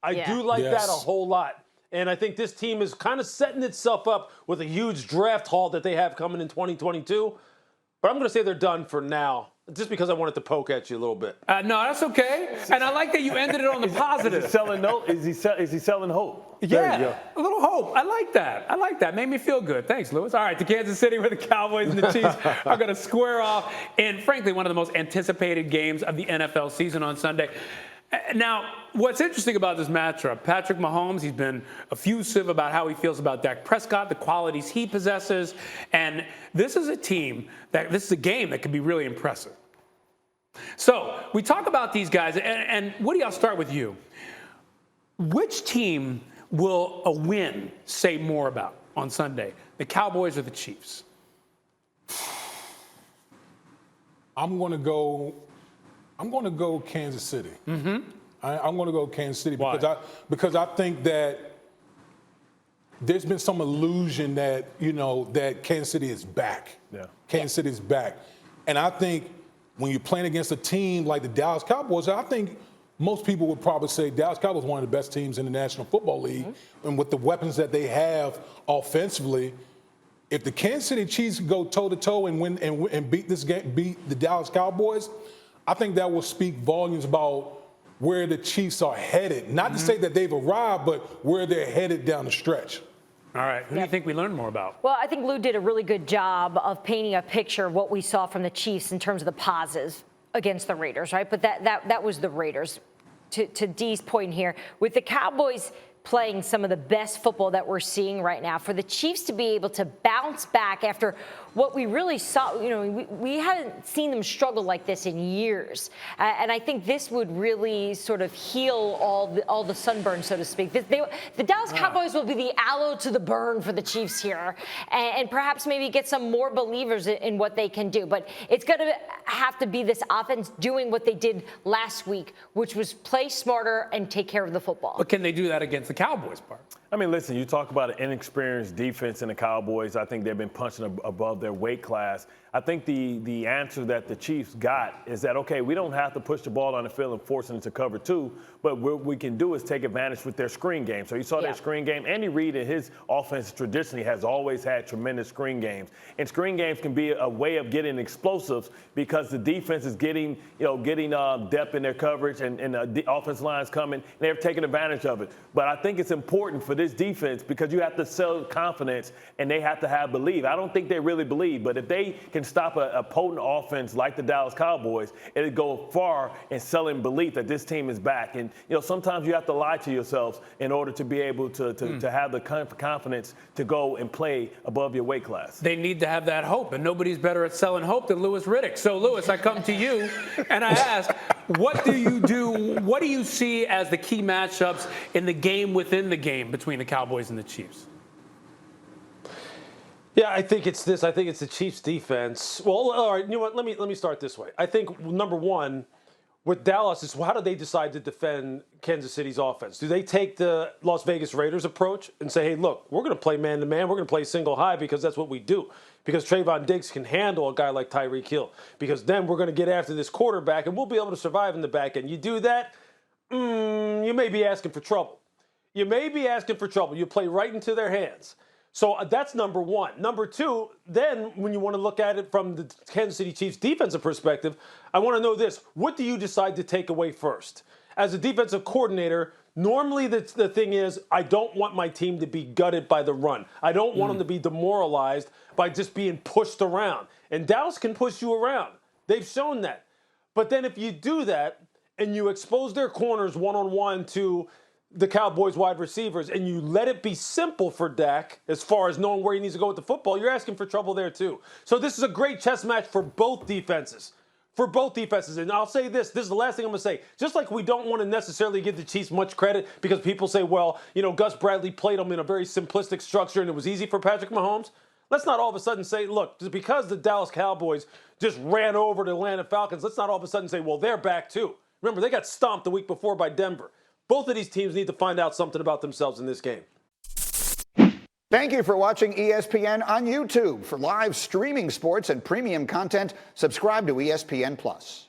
I do like that a whole lot. And I think this team is kind of setting itself up with a huge draft haul that they have coming in 2022. But I'm going to say they're done for now, just because I wanted to poke at you a little bit. No, that's okay. And I like that you ended it on the positive. Is he selling hope? Yeah, a little hope. I like that. Made me feel good. Thanks, Lewis. All right, to Kansas City, where the Cowboys and the Chiefs are going to square off in, frankly, one of the most anticipated games of the NFL season on Sunday. Now, what's interesting about this matchup, Patrick Mahomes, he's been effusive about how he feels about Dak Prescott, the qualities he possesses, and this is a game that can be really impressive. So we talk about these guys, and Woody, I'll start with you. Which team will a win say more about on Sunday, the Cowboys or the Chiefs? I'm going to go Kansas City. Mm-hmm. I'm going to go Kansas City because I think that there's been some illusion that that Kansas City is back. Yeah. Kansas City is back, and I think when you're playing against a team like the Dallas Cowboys, I think most people would probably say Dallas Cowboys is one of the best teams in the National Football League, and with the weapons that they have offensively. If the Kansas City Chiefs go toe-to-toe and win and beat this game, beat the Dallas Cowboys, I think that will speak volumes about where the Chiefs are headed. Not to say that they've arrived, but where they're headed down the stretch. All right. Who do you think we learned more about? Well, I think Lou did a really good job of painting a picture of what we saw from the Chiefs in terms of the positives against the Raiders, right? But that was the Raiders. To Dee's point here, with the Cowboys playing some of the best football that we're seeing right now, for the Chiefs to be able to bounce back after what we really saw, we hadn't seen them struggle like this in years. And I think this would really sort of heal all the sunburn, so to speak. The Dallas Cowboys will be the aloe to the burn for the Chiefs here, and perhaps maybe get some more believers in what they can do. But it's going to have to be this offense doing what they did last week, which was play smarter and take care of the football. But can they do that against the Cowboys, Bart? I mean, listen, you talk about an inexperienced defense in the Cowboys. I think they've been punching above their weight class. I think the answer that the Chiefs got is that, okay, we don't have to push the ball on the field and force them to cover two, but what we can do is take advantage with their screen game. So you saw their screen game. Andy Reid and his offense traditionally has always had tremendous screen games. And screen games can be a way of getting explosives because the defense is getting depth in their coverage and the offense line's coming, and they're taking advantage of it. But I think it's important for this defense because you have to sell confidence and they have to have belief. I don't think they really believe, but if they can stop a potent offense like the Dallas Cowboys, it'll go far in selling belief that this team is back. And, sometimes you have to lie to yourselves in order to be able to have the confidence to go and play above your weight class. They need to have that hope, and nobody's better at selling hope than Louis Riddick. So, Louis, I come to you and I ask, what do you do? What do you see as the key matchups in the game within the game between the Cowboys and the Chiefs? Yeah, I think it's this. I think it's the Chiefs' defense. Well, all right, you know what? Let me start this way. I think number one with Dallas is how do they decide to defend Kansas City's offense? Do they take the Las Vegas Raiders approach and say, hey, look, we're going to play man-to-man. We're going to play single high because that's what we do. Because Trayvon Diggs can handle a guy like Tyreek Hill. Because then we're going to get after this quarterback and we'll be able to survive in the back end. You do that, you may be asking for trouble. You may be asking for trouble. You play right into their hands. So that's number one. Number two, then when you want to look at it from the Kansas City Chiefs defensive perspective, I want to know this. What do you decide to take away first? As a defensive coordinator, normally the thing is I don't want my team to be gutted by the run. I don't want them to be demoralized by just being pushed around. And Dallas can push you around. They've shown that. But then if you do that and you expose their corners one-on-one to the Cowboys wide receivers and you let it be simple for Dak as far as knowing where he needs to go with the football, you're asking for trouble there too. So this is a great chess match for both defenses. And I'll say this is the last thing I'm going to say. Just like we don't want to necessarily give the Chiefs much credit because people say, well, Gus Bradley played them in a very simplistic structure and it was easy for Patrick Mahomes. Let's not all of a sudden say, look, just because the Dallas Cowboys just ran over the Atlanta Falcons, let's not all of a sudden say, well, they're back too. Remember, they got stomped the week before by Denver. Both of these teams need to find out something about themselves in this game. Thank you for watching ESPN on YouTube. For live streaming sports and premium content, subscribe to ESPN+.